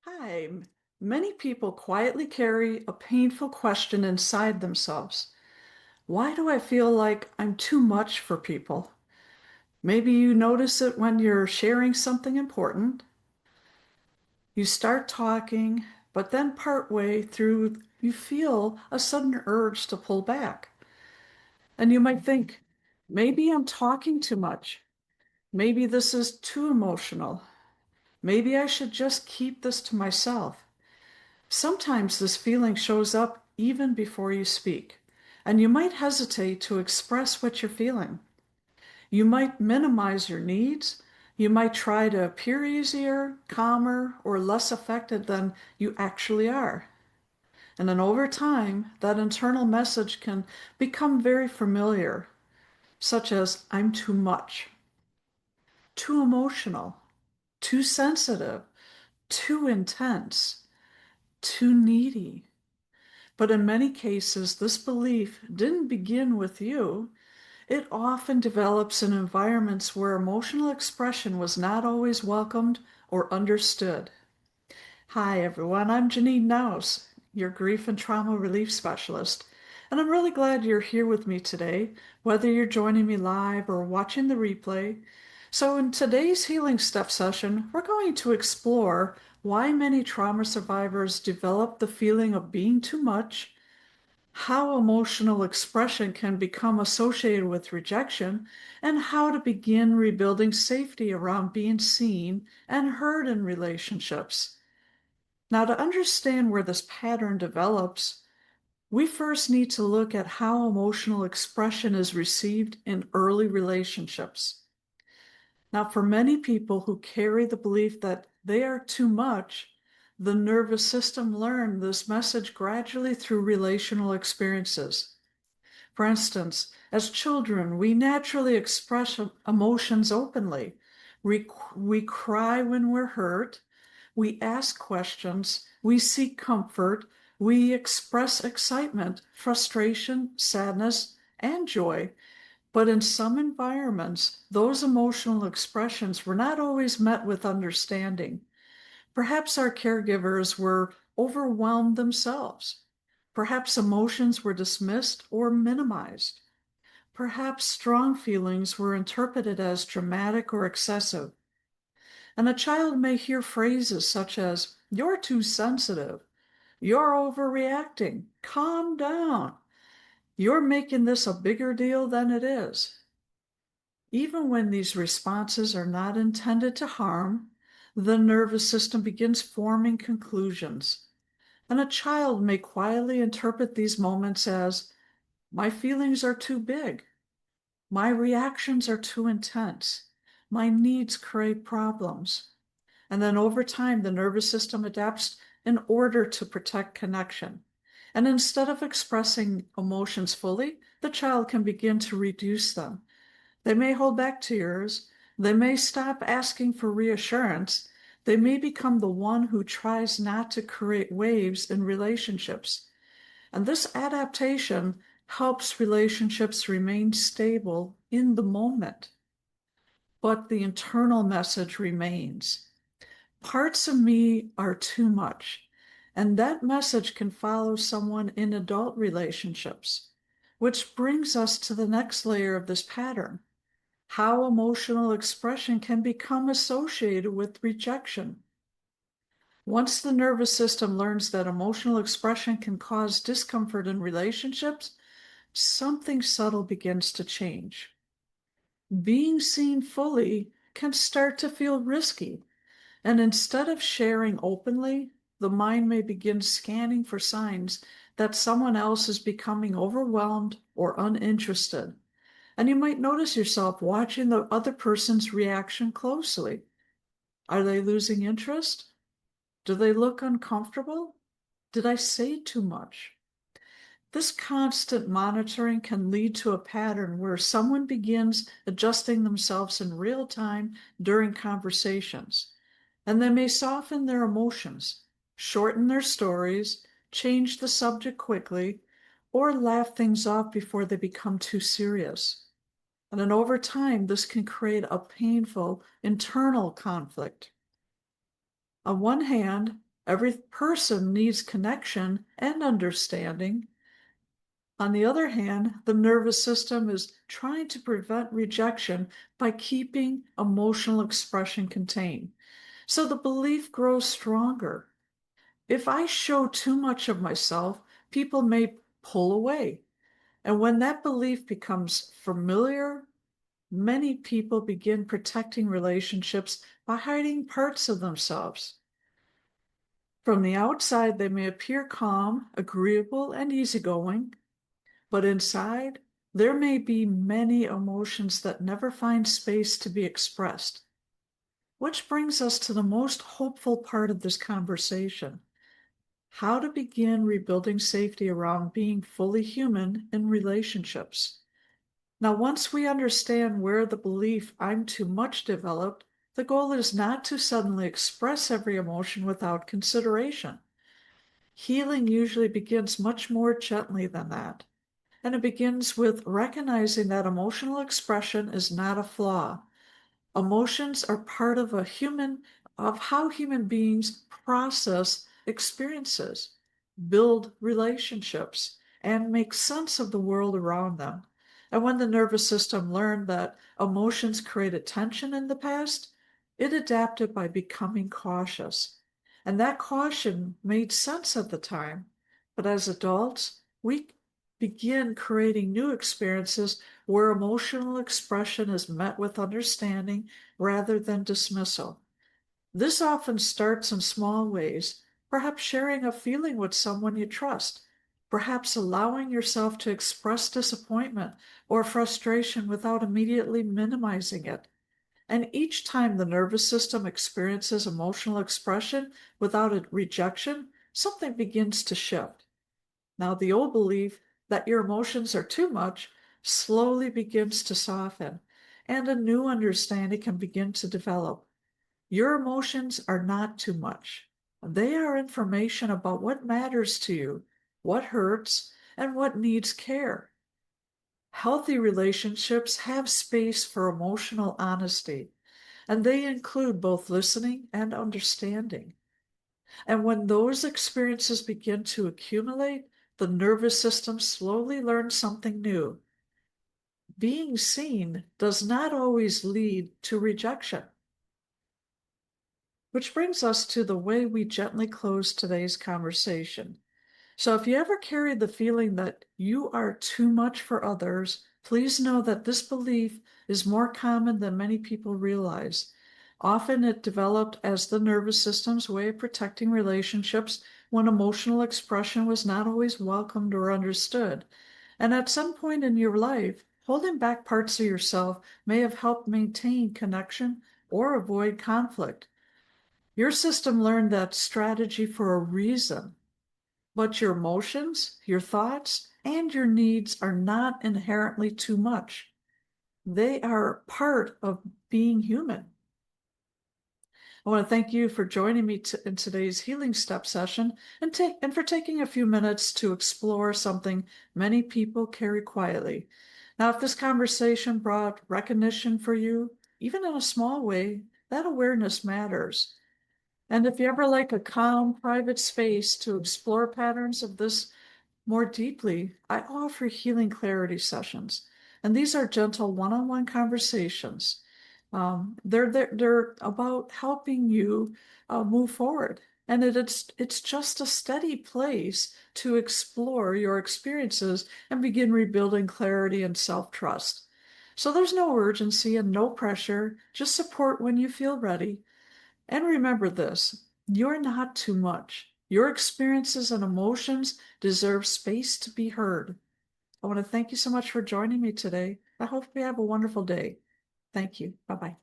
Hi. Many people quietly carry a painful question inside themselves. Why do I feel like I'm too much for people? Maybe you notice it when you're sharing something important. You start talking, but then partway through, you feel a sudden urge to pull back. And you might think, maybe I'm talking too much. Maybe this is too emotional. Maybe I should just keep this to myself. Sometimes this feeling shows up even before you speak, and you might hesitate to express what you're feeling. You might minimize your needs. You might try to appear easier, calmer, or less affected than you actually are. And then over time, that internal message can become very familiar, such as, I'm too much, too emotional, too sensitive, too intense, too needy. But in many cases, this belief didn't begin with you. It often develops in environments where emotional expression was not always welcomed or understood. Hi, everyone. I'm Janine Naus, your grief and trauma relief specialist, and I'm really glad you're here with me today, whether you're joining me live or watching the replay. So, in today's Healing Step session, we're going to explore why many trauma survivors develop the feeling of being too much, how emotional expression can become associated with rejection, and how to begin rebuilding safety around being seen and heard in relationships. Now, to understand where this pattern develops, we first need to look at how emotional expression is received in early relationships. Now, for many people who carry the belief that they are too much, the nervous system learned this message gradually through relational experiences. For instance, as children, we naturally express emotions openly. We cry when we're hurt. We ask questions. We seek comfort. We express excitement, frustration, sadness, and joy. But in some environments, those emotional expressions were not always met with understanding. Perhaps our caregivers were overwhelmed themselves. Perhaps emotions were dismissed or minimized. Perhaps strong feelings were interpreted as dramatic or excessive. And a child may hear phrases such as, you're too sensitive, you're overreacting, calm down, you're making this a bigger deal than it is. Even when these responses are not intended to harm, the nervous system begins forming conclusions. And a child may quietly interpret these moments as, my feelings are too big. My reactions are too intense. My needs create problems. And then over time, the nervous system adapts in order to protect connection. And instead of expressing emotions fully, the child can begin to reduce them. They may hold back tears. They may stop asking for reassurance. They may become the one who tries not to create waves in relationships. And this adaptation helps relationships remain stable in the moment. But the internal message remains. Parts of me are too much. And that message can follow someone in adult relationships, which brings us to the next layer of this pattern: how emotional expression can become associated with rejection. Once the nervous system learns that emotional expression can cause discomfort in relationships, something subtle begins to change. Being seen fully can start to feel risky, and instead of sharing openly, the mind may begin scanning for signs that someone else is becoming overwhelmed or uninterested. And you might notice yourself watching the other person's reaction closely. Are they losing interest? Do they look uncomfortable? Did I say too much? This constant monitoring can lead to a pattern where someone begins adjusting themselves in real time during conversations, and they may soften their emotions, shorten their stories, change the subject quickly, or laugh things off before they become too serious. And then over time, this can create a painful internal conflict. On one hand, Every person needs connection and understanding. On the other hand, the nervous system is trying to prevent rejection by keeping emotional expression contained. So the belief grows stronger. If I show too much of myself, people may pull away. And when that belief becomes familiar, many people begin protecting relationships by hiding parts of themselves. From the outside, they may appear calm, agreeable, and easygoing, but inside, there may be many emotions that never find space to be expressed. Which brings us to the most hopeful part of this conversation: how to begin rebuilding safety around being fully human in relationships. Now, once we understand where the belief "I'm too much" developed, the goal is not to suddenly express every emotion without consideration. Healing usually begins much more gently than that. And it begins with recognizing that emotional expression is not a flaw. Emotions are part of of how human beings process experiences, build relationships, and make sense of the world around them. And when the nervous system learned that emotions created tension in the past, it adapted by becoming cautious. And that caution made sense at the time. But as adults, we begin creating new experiences where emotional expression is met with understanding rather than dismissal. This often starts in small ways, perhaps sharing a feeling with someone you trust, perhaps allowing yourself to express disappointment or frustration without immediately minimizing it. And each time the nervous system experiences emotional expression without a rejection, something begins to shift. Now, the old belief that your emotions are too much slowly begins to soften, and a new understanding can begin to develop. Your emotions are not too much. They are information about what matters to you, what hurts, and what needs care. Healthy relationships have space for emotional honesty, and they include both listening and understanding. And when those experiences begin to accumulate, the nervous system slowly learns something new. Being seen does not always lead to rejection. Which brings us to the way we gently close today's conversation. So if you ever carry the feeling that you are too much for others, please know that this belief is more common than many people realize. Often it developed as the nervous system's way of protecting relationships when emotional expression was not always welcomed or understood. And at some point in your life, holding back parts of yourself may have helped maintain connection or avoid conflict. Your system learned that strategy for a reason. But your emotions, your thoughts, and your needs are not inherently too much. They are part of being human. I want to thank you for joining me in today's Healing Step session and for taking a few minutes to explore something many people carry quietly. Now, if this conversation brought recognition for you, even in a small way, that awareness matters. And if you ever like a calm, private space to explore patterns of this more deeply, I offer healing clarity sessions. And these are gentle one-on-one conversations. They're about helping you move forward. And it's just a steady place to explore your experiences and begin rebuilding clarity and self-trust. So there's no urgency and no pressure, just support when you feel ready. And remember this: you're not too much. Your experiences and emotions deserve space to be heard. I want to thank you so much for joining me today. I hope you have a wonderful day. Thank you. Bye bye.